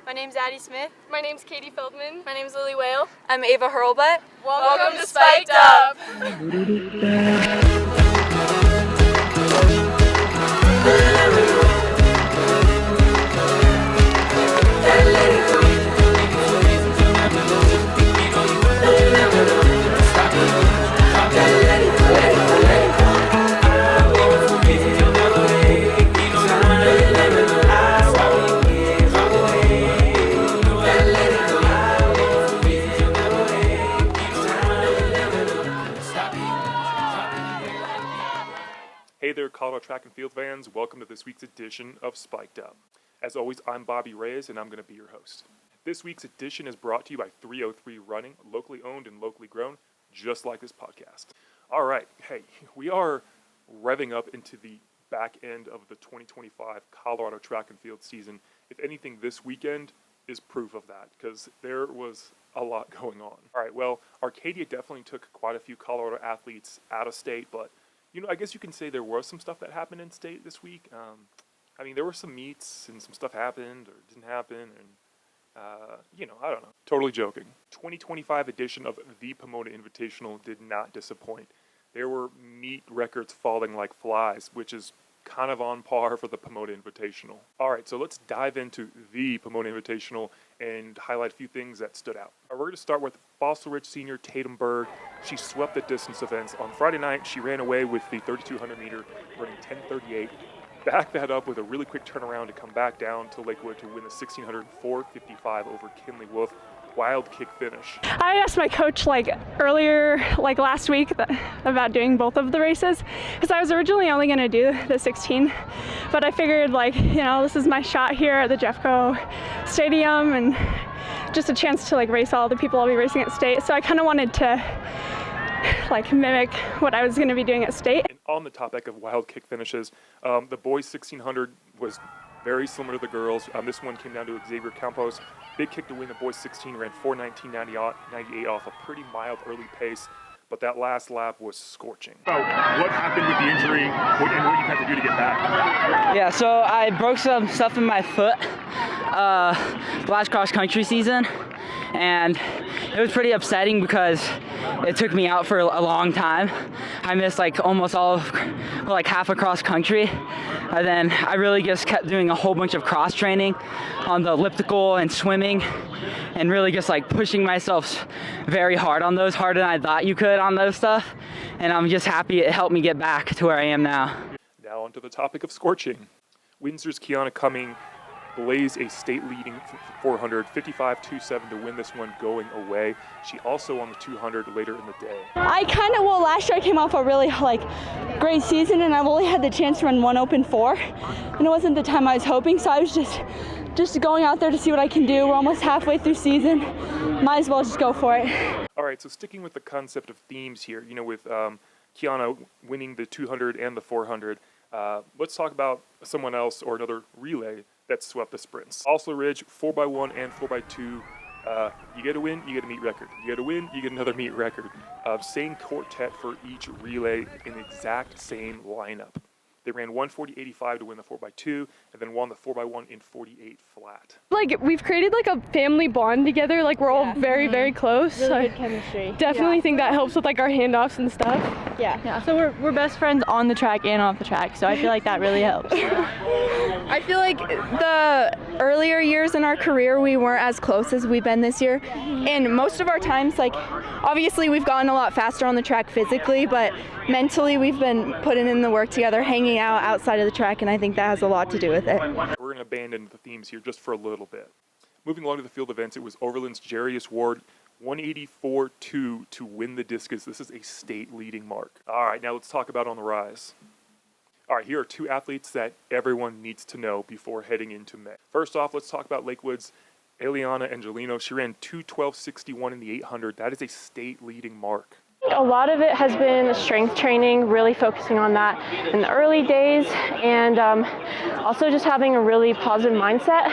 My name's Addie Smith. My name's Katie Feldman. My name's Lily Whale. I'm Ava Hurlbutt. Welcome to Spiked Up! Hey there, Colorado track and field fans. Welcome to this week's edition of Spiked Up. As always, I'm Bobby Reyes, and I'm going to be your host. This week's edition is brought to you by 303 Running, locally owned and locally grown, just like this podcast. All right, hey, we are revving up into the back end of the 2025 Colorado track and field season. If anything, this weekend is proof of that, because there was a lot going on. All right, well, Arcadia definitely took quite a few Colorado athletes out of state, but I guess you can say there was some stuff that happened in state this week. There were some meets and some stuff happened or didn't happen, and I don't know. Totally joking. 2025 edition of the Pomona Invitational did not disappoint. There were meet records falling like flies, which is kind of on par for the Pomona Invitational. All right, so let's dive into the Pomona Invitational and highlight a few things that stood out. We're going to start with Fossil Ridge senior Tatum Berg. She swept the distance events. On Friday night, she ran away with the 3,200 meter, running 10:38. Backed that up with a really quick turnaround to come back down to Lakewood to win the 1,600 4:55 over Kinley Wolf. Wild kick finish. I asked my coach earlier last week about doing both of the races, because I was originally only going to do the 16, but I figured this is my shot here at the Jeffco Stadium and just a chance to race all the people I'll be racing at state. So I kind of wanted to mimic what I was going to be doing at state. And on the topic of wild kick finishes, the boys 1,600 was very similar to the girls. This one came down to Xzavier Campos. Big kick to win. The boys 16 ran 4:19.98 off a pretty mild early pace, but that last lap was scorching. What happened with the injury and what you had to do to get back? Yeah, so I broke some stuff in my foot last cross-country season, and it was pretty upsetting because it took me out for a long time. I missed almost all of, half of cross-country, and then I really just kept doing a whole bunch of cross-training on the elliptical and swimming, and really just pushing myself very hard on those, harder than I thought you could on those stuff, and I'm just happy it helped me get back to where I am now. Now onto the topic of scorching. Windsor's Kiana Cumings blazed a state-leading 400, 55.27 to win this one going away. She also won the 200 later in the day. Last year I came off a really great season, and I've only had the chance to run one open 4, and it wasn't the time I was hoping, so I was just going out there to see what I can do. We're almost halfway through season. Might as well just go for it. All right, so sticking with the concept of themes here, with Kiana winning the 200 and the 400, let's talk about someone else or another relay that swept the sprints. Fossil Ridge, 4x1 and 4x2. You get a win, you get a meet record. You get a win, you get another meet record. Same quartet for each relay in the exact same lineup. They ran 1:40.85 to win the 4x2, and then won the 4x1 in 48 flat. We've created a family bond together. We're all very, very close. Really good chemistry. Definitely think that helps with our handoffs and stuff. Yeah. So we're best friends on the track and off the track, so I feel like that really helps. I feel like the earlier years in our career, we weren't as close as we've been this year. And most of our times, obviously we've gotten a lot faster on the track physically, but mentally we've been putting in the work together, hanging out outside of the track, and I think that has a lot to do with it. We're going to abandon the themes here just for a little bit. Moving along to the field events, it was Overland's Jarius Ward, 184.2 to win the discus. This is a state-leading mark. All right, now let's talk about on the rise. All right, here are two athletes that everyone needs to know before heading into May. First off, let's talk about Lakewood's Eliana Angelino. She ran 2:12.61 in the 800. That is a state-leading mark. A lot of it has been strength training, really focusing on that in the early days, and also just having a really positive mindset.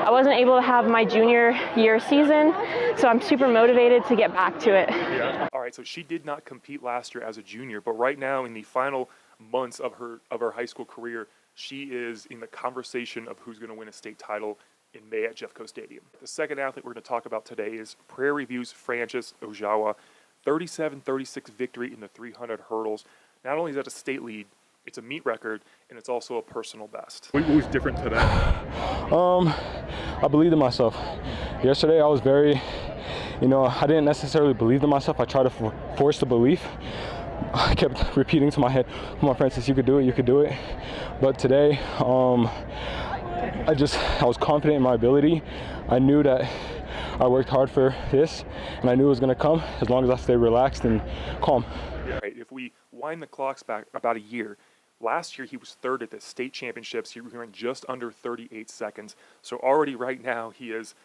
I wasn't able to have my junior year season, so I'm super motivated to get back to it. All right, so she did not compete last year as a junior, but right now in the final months of her high school career, she is in the conversation of who's going to win a state title in May at Jeffco Stadium. The second athlete we're going to talk about today is Prairie View's Francis Ojowa. 37-36 victory in the 300 hurdles. Not only is that a state lead, it's a meet record, and it's also a personal best. What was different today? I believed in myself. Yesterday I was very, I didn't necessarily believe in myself. I tried to force the belief. I kept repeating to my head, come on Francis, you could do it, you could do it. But today, I was confident in my ability. I knew that I worked hard for this, and I knew it was going to come as long as I stayed relaxed and calm. Right, if we wind the clocks back about a year, last year he was third at the state championships. He ran just under 38 seconds. So already right now he is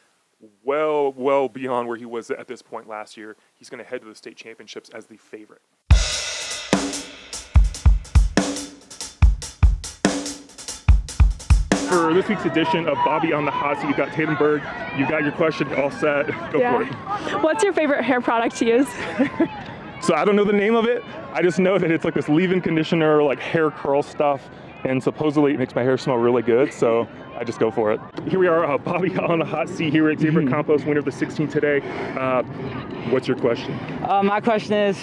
well beyond where he was at this point last year. He's going to head to the state championships as the favorite. For this week's edition of Bobby on the Hot Seat, you've got Tatum Berg. You got your question all set. Go for it. What's your favorite hair product to use? So I don't know the name of it. I just know that it's like this leave-in conditioner, like hair curl stuff, and supposedly it makes my hair smell really good, so I just go for it. Here we are, Bobby on the hot seat here at Xzavier Campos, winner of the 16 today. What's your question? My question is,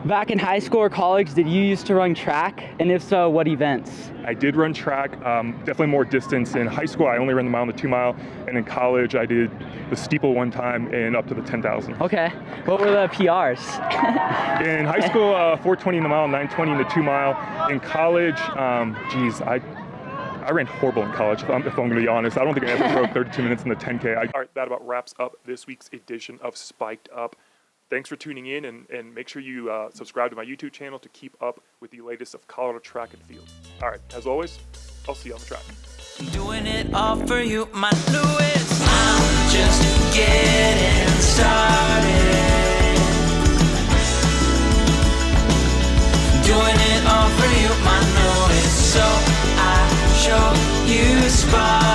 back in high school or college, did you used to run track? And if so, what events? I did run track, definitely more distance. In high school, I only ran the mile and the 2 mile, and in college, I did the steeple one time and up to the 10,000. Okay, what were the PRs? In high school, 4:20 in the mile, 9:20 in the 2 mile. In college, I ran horrible in college, if I'm going to be honest. I don't think I ever broke 32 minutes in the 10K. All right, that about wraps up this week's edition of Spiked Up. Thanks for tuning in, and make sure you subscribe to my YouTube channel to keep up with the latest of Colorado track and field. All right, as always, I'll see you on the track. Doing it all for you, my newest. I'm just getting started. Doing it all for you, my newest. So I show you spark.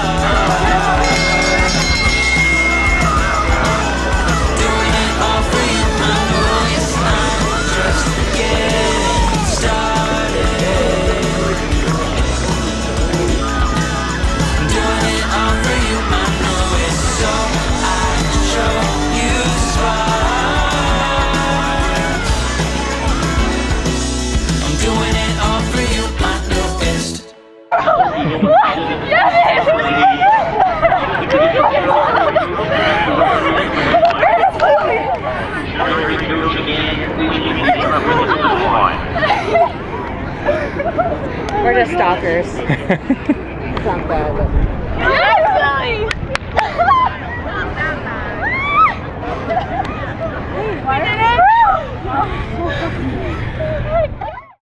We're just stalkers. It's not bad.